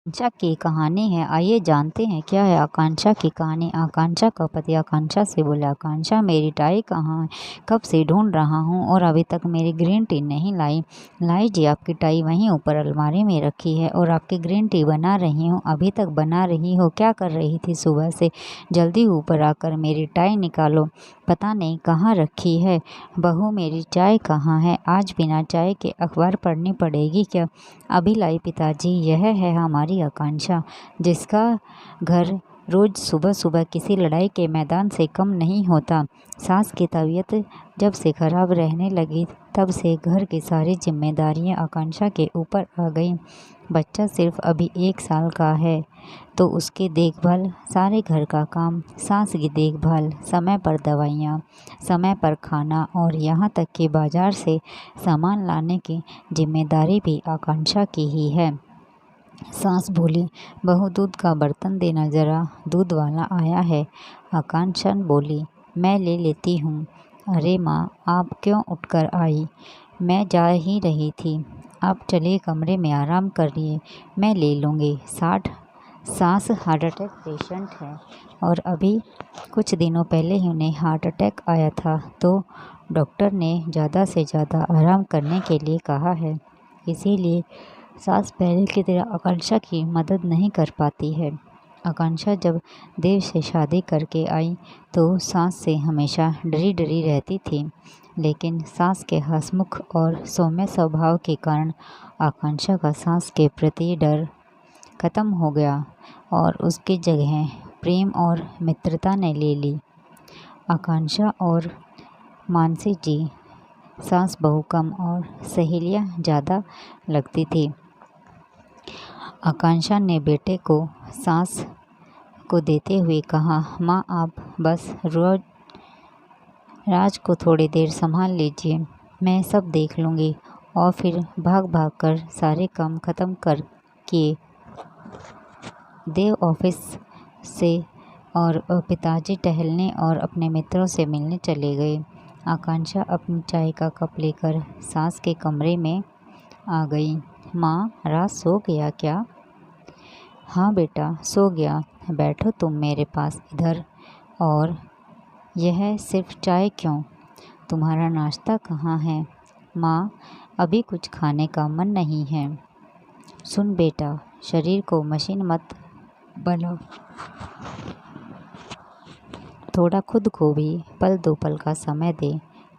आकांक्षा की कहानी है। आइए जानते हैं क्या है आकांक्षा की कहानी। आकांक्षा का पति आकांक्षा से बोला, आकांक्षा मेरी टाई कहाँ है? कब से ढूंढ रहा हूँ और अभी तक मेरी ग्रीन टी नहीं लाई। लाई जी, आपकी टाई वहीं ऊपर अलमारी में रखी है और आपकी ग्रीन टी बना रही हूँ। अभी तक बना रही हो? क्या कर रही थी सुबह से? जल्दी ऊपर आकर मेरी टाई निकालो, पता नहीं कहाँ रखी है। बहू मेरी चाय कहाँ है? आज बिना चाय के अखबार पढ़नी पड़ेगी क्या? अभी लाई पिताजी। यह है हमारी आकांक्षा, जिसका घर रोज सुबह सुबह किसी लड़ाई के मैदान से कम नहीं होता। सास की तबीयत जब से खराब रहने लगी तब से घर की सारी जिम्मेदारियां आकांक्षा के ऊपर आ गईं। बच्चा सिर्फ अभी 1 साल का है तो उसकी देखभाल, सारे घर का काम, सास की देखभाल, समय पर दवाइयाँ, समय पर खाना और यहाँ तक कि बाजार से सामान लाने की जिम्मेदारी भी आकांक्षा की ही है। सास बोली, बहू दूध का बर्तन देना जरा, दूध वाला आया है। आकांक्षा बोली, मैं ले लेती हूँ। अरे माँ, आप क्यों उठकर आई? मैं जा ही रही थी। आप चलिए कमरे में आराम करिए, मैं ले लूँगी। सास हार्ट अटैक पेशेंट है और अभी कुछ दिनों पहले ही उन्हें हार्ट अटैक आया था, तो डॉक्टर ने ज़्यादा से ज़्यादा आराम करने के लिए कहा है। इसीलिए सास पहले की तरह आकांक्षा की मदद नहीं कर पाती है। आकांक्षा जब देव से शादी करके आई तो सास से हमेशा डरी डरी रहती थी, लेकिन सास के हंसमुख और सौम्य स्वभाव के कारण आकांक्षा का सास के प्रति डर खत्म हो गया और उसकी जगह प्रेम और मित्रता ने ले ली। आकांक्षा और मानसी जी सास बहू कम और सहेलियां ज़्यादा लगती थी। आकांक्षा ने बेटे को सास को देते हुए कहा, माँ आप बस रोज राज को थोड़ी देर संभाल लीजिए, मैं सब देख लूँगी। और फिर भाग भाग कर सारे काम खत्म कर किए देव ऑफिस से और पिताजी टहलने और अपने मित्रों से मिलने चले गए। आकांक्षा अपनी चाय का कप लेकर सास के कमरे में आ गई। माँ, राज सो गया क्या? हाँ बेटा, सो गया। बैठो तुम मेरे पास इधर। और यह सिर्फ चाय क्यों? तुम्हारा नाश्ता कहाँ है? माँ, अभी कुछ खाने का मन नहीं है। सुन बेटा, शरीर को मशीन मत बनो, थोड़ा खुद को भी पल दो पल का समय दे।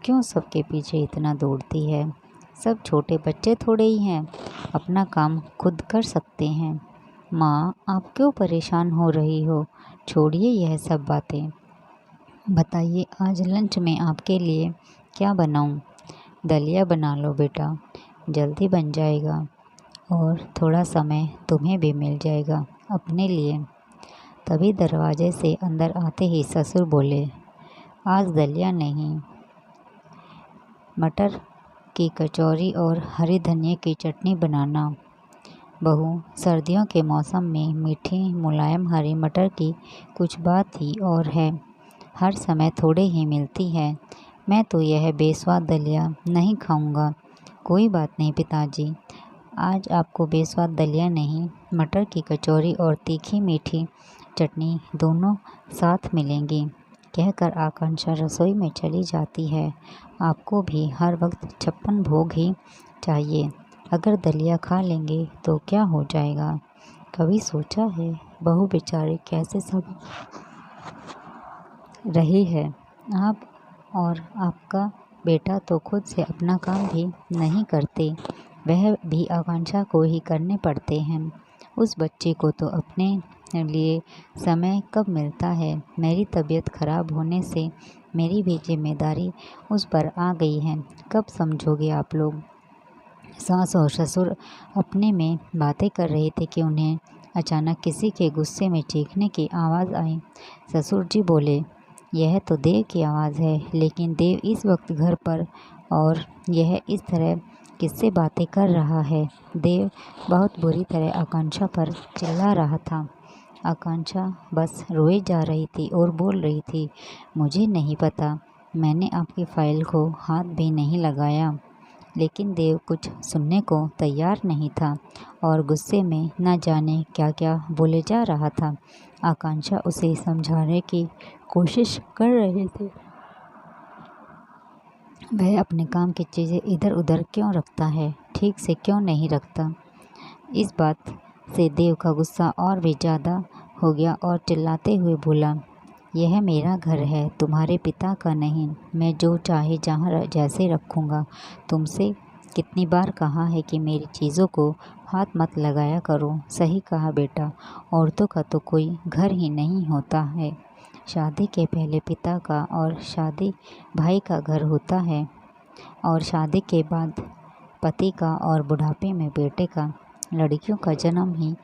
क्यों सबके पीछे इतना दौड़ती है? सब छोटे बच्चे थोड़े ही हैं, अपना काम खुद कर सकते हैं। माँ, आप क्यों परेशान हो रही हो? छोड़िए यह सब बातें। बताइए आज लंच में आपके लिए क्या बनाऊं? दलिया बना लो बेटा, जल्दी बन जाएगा और थोड़ा समय तुम्हें भी मिल जाएगा अपने लिए। तभी दरवाजे से अंदर आते ही ससुर बोले, आज दलिया नहीं, मटर की कचौरी और हरी धनिया की चटनी बनाना। बहू, सर्दियों के मौसम में मीठी मुलायम हरी मटर की कुछ बात ही और है, हर समय थोड़े ही मिलती है। मैं तो यह बेस्वाद दलिया नहीं खाऊंगा। कोई बात नहीं पिताजी, आज आपको बेस्वाद दलिया नहीं, मटर की कचौरी और तीखी मीठी चटनी दोनों साथ मिलेंगी। कहकर आकांक्षा रसोई में चली जाती है। आपको भी हर वक्त 56 भोग ही चाहिए। अगर दलिया खा लेंगे तो क्या हो जाएगा? कभी सोचा है बहू बेचारी कैसे सब रही है? आप और आपका बेटा तो खुद से अपना काम भी नहीं करते, वह भी आकांक्षा को ही करने पड़ते हैं। उस बच्चे को तो अपने लिए समय कब मिलता है? मेरी तबीयत खराब होने से मेरी भी जिम्मेदारी उस पर आ गई है। कब समझोगे आप लोग? सास और ससुर अपने में बातें कर रहे थे कि उन्हें अचानक किसी के गुस्से में चीखने की आवाज़ आई। ससुर जी बोले, यह तो देव की आवाज़ है, लेकिन देव इस वक्त घर पर और यह इस तरह किससे बातें कर रहा है? देव बहुत बुरी तरह आकांक्षा पर चिल्ला रहा था। आकांक्षा बस रोए जा रही थी और बोल रही थी, मुझे नहीं पता, मैंने आपकी फाइल को हाथ भी नहीं लगाया। लेकिन देव कुछ सुनने को तैयार नहीं था और गुस्से में न जाने क्या क्या बोले जा रहा था। आकांक्षा उसे समझाने की कोशिश कर रही थी। वह अपने काम की चीज़ें इधर उधर क्यों रखता है, ठीक से क्यों नहीं रखता। इस बात से देव का गुस्सा और भी ज़्यादा हो गया और चिल्लाते हुए बोला, यह मेरा घर है, तुम्हारे पिता का नहीं। मैं जो चाहे जहाँ जैसे रखूँगा। तुमसे कितनी बार कहा है कि मेरी चीज़ों को हाथ मत लगाया करो। सही कहा बेटा, औरतों का तो कोई घर ही नहीं होता है। शादी के पहले पिता का और शादी भाई का घर होता है और शादी के बाद पति का और बुढ़ापे में बेटे का। लड़कियों का जन्म ही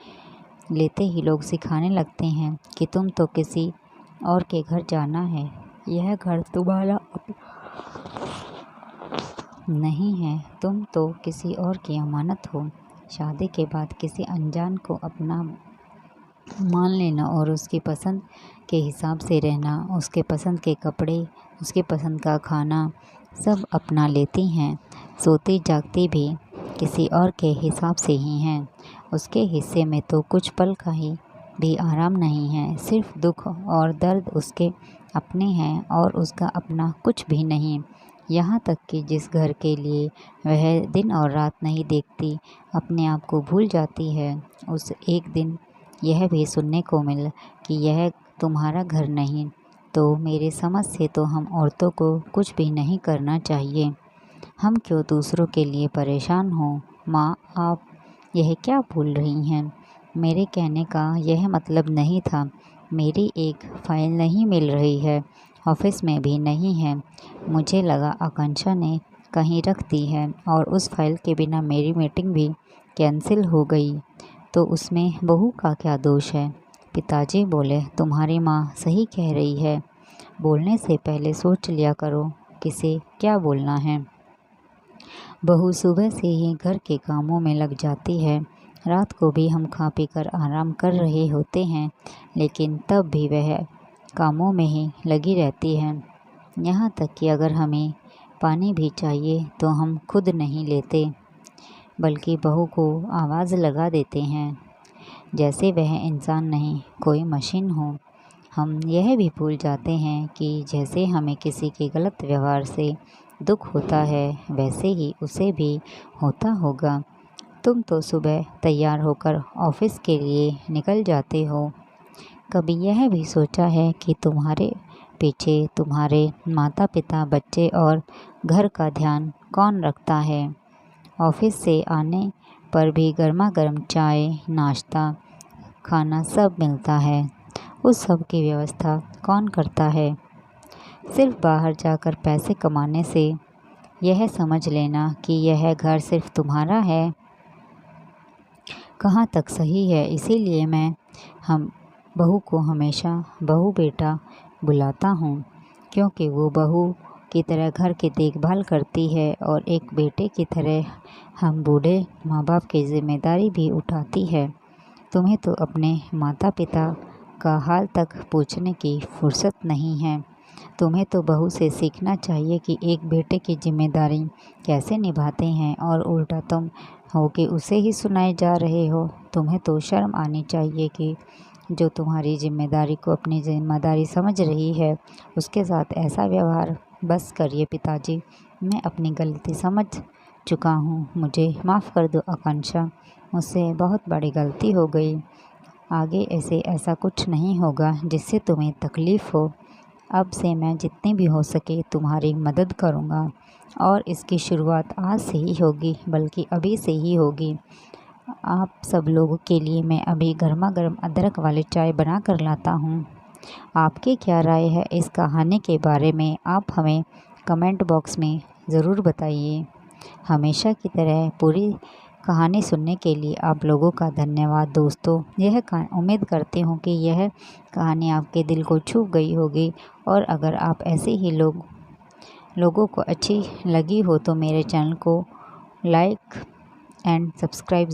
लेते ही लोग सिखाने लगते हैं कि तुम तो किसी और के घर जाना है, यह घर तुम्हारा नहीं है, तुम तो किसी और की अमानत हो। शादी के बाद किसी अनजान को अपना मान लेना और उसकी पसंद के हिसाब से रहना, उसके पसंद के कपड़े, उसके पसंद का खाना सब अपना लेती हैं। सोती जागती भी किसी और के हिसाब से ही हैं। उसके हिस्से में तो कुछ पल का ही भी आराम नहीं है। सिर्फ दुख और दर्द उसके अपने हैं और उसका अपना कुछ भी नहीं। यहाँ तक कि जिस घर के लिए वह दिन और रात नहीं देखती, अपने आप को भूल जाती है, उस एक दिन यह भी सुनने को मिल कि यह तुम्हारा घर नहीं, तो मेरे समझ से तो हम औरतों को कुछ भी नहीं करना चाहिए। हम क्यों दूसरों के लिए परेशान हों। माँ, आप यह क्या बोल रही हैं? मेरे कहने का यह मतलब नहीं था। मेरी एक फ़ाइल नहीं मिल रही है, ऑफिस में भी नहीं है। मुझे लगा आकांक्षा ने कहीं रख दी है और उस फाइल के बिना मेरी मीटिंग भी कैंसिल हो गई, तो उसमें बहू का क्या दोष है? पिताजी बोले, तुम्हारी माँ सही कह रही है। बोलने से पहले सोच लिया करो किसे क्या बोलना है। बहू सुबह से ही घर के कामों में लग जाती है। रात को भी हम खा पी कर आराम कर रहे होते हैं, लेकिन तब भी वह कामों में ही लगी रहती है। यहाँ तक कि अगर हमें पानी भी चाहिए तो हम खुद नहीं लेते, बल्कि बहू को आवाज़ लगा देते हैं, जैसे वह इंसान नहीं कोई मशीन हो। हम यह भी भूल जाते हैं कि जैसे हमें किसी के गलत व्यवहार से दुख होता है, वैसे ही उसे भी होता होगा। तुम तो सुबह तैयार होकर ऑफिस के लिए निकल जाते हो। कभी यह भी सोचा है कि तुम्हारे पीछे तुम्हारे माता पिता, बच्चे और घर का ध्यान कौन रखता है? ऑफिस से आने पर भी गर्मा गर्म चाय, नाश्ता, खाना सब मिलता है। उस सब की व्यवस्था कौन करता है? सिर्फ बाहर जाकर पैसे कमाने से यह समझ लेना कि यह घर सिर्फ तुम्हारा है, कहाँ तक सही है? इसीलिए मैं हम बहू को हमेशा बहू बेटा बुलाता हूँ, क्योंकि वो बहू की तरह घर की देखभाल करती है और एक बेटे की तरह हम बूढ़े माँ बाप की जिम्मेदारी भी उठाती है। तुम्हें तो अपने माता पिता का हाल तक पूछने की फुर्सत नहीं है। तुम्हें तो बहू से सीखना चाहिए कि एक बेटे की जिम्मेदारी कैसे निभाते हैं, और उल्टा तुम हो कि उसे ही सुनाए जा रहे हो। तुम्हें तो शर्म आनी चाहिए कि जो तुम्हारी जिम्मेदारी को अपनी जिम्मेदारी समझ रही है, उसके साथ ऐसा व्यवहार। बस करिए पिताजी, मैं अपनी गलती समझ चुका हूँ, मुझे माफ़ कर दो आकांक्षा, मुझसे बहुत बड़ी गलती हो गई। आगे ऐसा कुछ नहीं होगा जिससे तुम्हें तकलीफ़ हो। अब से मैं जितनी भी हो सके तुम्हारी मदद करूँगा, और इसकी शुरुआत आज से ही होगी, बल्कि अभी से ही होगी। आप सब लोगों के लिए मैं अभी गर्मा गर्म अदरक वाली चाय बना कर लाता हूँ। आपकी क्या राय है इस कहानी के बारे में? आप हमें कमेंट बॉक्स में ज़रूर बताइए। हमेशा की तरह पूरी कहानी सुनने के लिए आप लोगों का धन्यवाद दोस्तों। उम्मीद करती हूँ कि यह कहानी आपके दिल को छू गई होगी, और अगर आप ऐसे ही लोगों को अच्छी लगी हो तो मेरे चैनल को लाइक एंड सब्सक्राइब